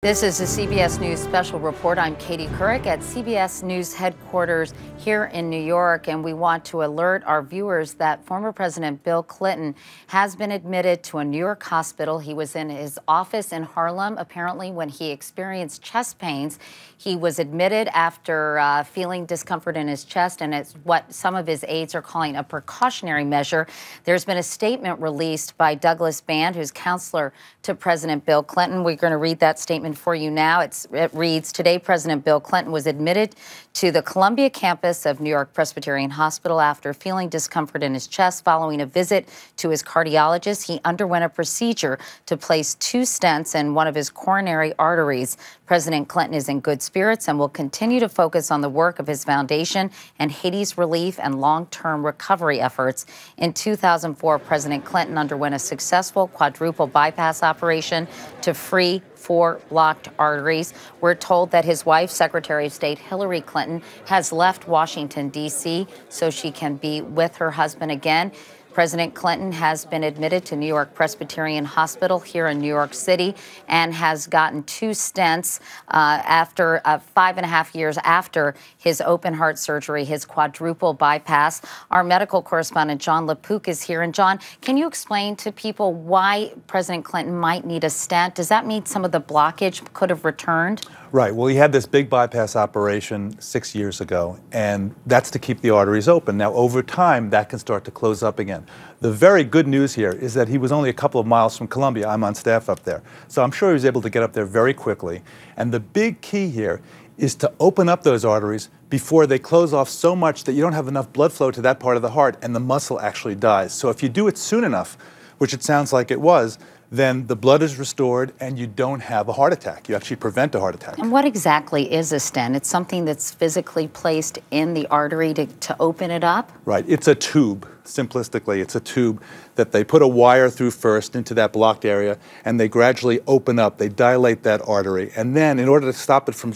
This is a CBS News special report. I'm Katie Couric at CBS News headquarters here in New York, and we want to alert our viewers that former President Bill Clinton has been admitted to a New York hospital. He was in his office in Harlem, apparently, when he experienced chest pains. He was admitted after feeling discomfort in his chest, and it's what some of his aides are calling a precautionary measure. There's been a statement released by Douglas Band, who's counselor to President Bill Clinton. We're going to read that statement for you now. It reads, today President Bill Clinton was admitted to the Columbia campus of New York Presbyterian Hospital after feeling discomfort in his chest following a visit to his cardiologist. He underwent a procedure to place 2 stents in one of his coronary arteries. President Clinton is in good spirits and will continue to focus on the work of his foundation and Haiti's relief and long-term recovery efforts. In 2004, President Clinton underwent a successful quadruple bypass operation to free 4 blocked arteries. We're told that his wife, Secretary of State Hillary Clinton, has left Washington, D.C. so she can be with her husband again. President Clinton has been admitted to New York Presbyterian Hospital here in New York City and has gotten 2 stents after 5.5 years after his open heart surgery, his quadruple bypass. Our medical correspondent Jon LaPook is here. And Jon, can you explain to people why President Clinton might need a stent? Does that mean some of the blockage could have returned? Right. Well, he had this big bypass operation 6 years ago, and that's to keep the arteries open. Now, over time, that can start to close up again. The very good news here is that he was only a couple of miles from Columbia. I'm on staff up there. So I'm sure he was able to get up there very quickly. And the big key here is to open up those arteries before they close off so much that you don't have enough blood flow to that part of the heart and the muscle actually dies. So if you do it soon enough, which it sounds like it was, then the blood is restored and you don't have a heart attack. You actually prevent a heart attack. And what exactly is a stent? It's something that's physically placed in the artery to open it up? Right. It's a tube. Simplistically, it's a tube that they put a wire through first into that blocked area, and they gradually open up. They dilate that artery. And then in order to stop it from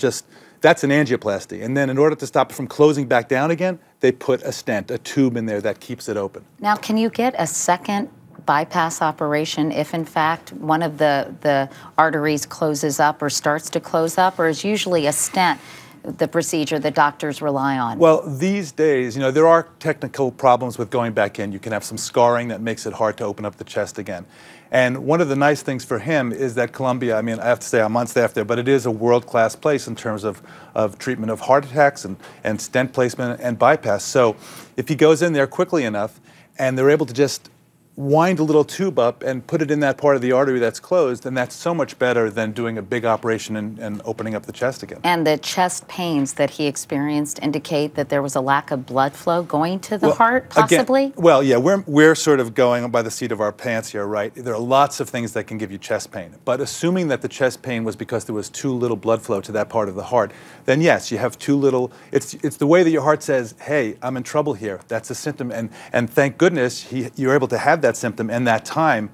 that's an angioplasty. And then in order to stop it from closing back down again, they put a stent, a tube in there that keeps it open. Now, can you get a second bypass operation if in fact one of the arteries closes up or starts to close up, or is usually a stent the procedure that doctors rely on? Well, these days, there are technical problems with going back in. You can have some scarring that makes it hard to open up the chest again. And one of the nice things for him is that Columbia, I have to say I'm on staff there, but it is a world-class place in terms of treatment of heart attacks and stent placement and bypass. So if he goes in there quickly enough and they're able to just wind a little tube up and put it in that part of the artery that's closed, and that's so much better than doing a big operation and opening up the chest again. And the chest pains that he experienced indicate that there was a lack of blood flow going to the heart, possibly? Again, well, yeah, we're sort of going by the seat of our pants here, right? There are lots of things that can give you chest pain, but assuming that the chest pain was because there was too little blood flow to that part of the heart, then yes, you have too little. It's the way that your heart says, hey, I'm in trouble here. That's a symptom, and thank goodness you're able to have that symptom and that time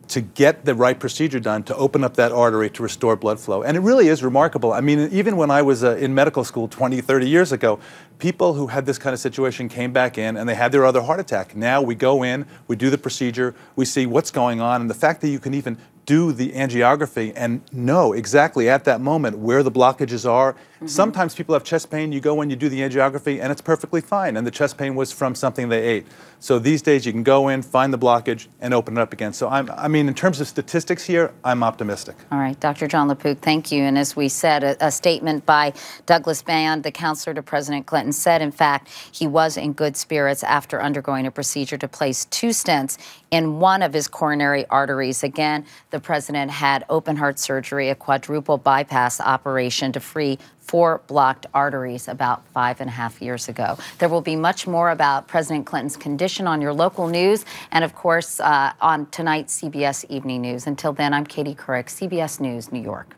to get the right procedure done to open up that artery to restore blood flow. And it really is remarkable. Even when I was in medical school 20, 30 years ago, people who had this kind of situation came back in and they had their other heart attack. Now we go in, we do the procedure, we see what's going on, and the fact that you can even do the angiography and know exactly at that moment where the blockages are. Mm-hmm. Sometimes people have chest pain, you go in, you do the angiography, and it's perfectly fine, and the chest pain was from something they ate. So these days you can go in, find the blockage, and open it up again. So in terms of statistics here, I'm optimistic. All right, Dr. Jon LaPook, thank you. And as we said, a statement by Douglas Band, the counselor to President Clinton, said, in fact, he was in good spirits after undergoing a procedure to place 2 stents in one of his coronary arteries. Again, the president had open heart surgery, a quadruple bypass operation to free 4 blocked arteries about 5.5 years ago. There will be much more about President Clinton's condition on your local news and, of course, on tonight's CBS Evening News. Until then, I'm Katie Couric, CBS News, New York.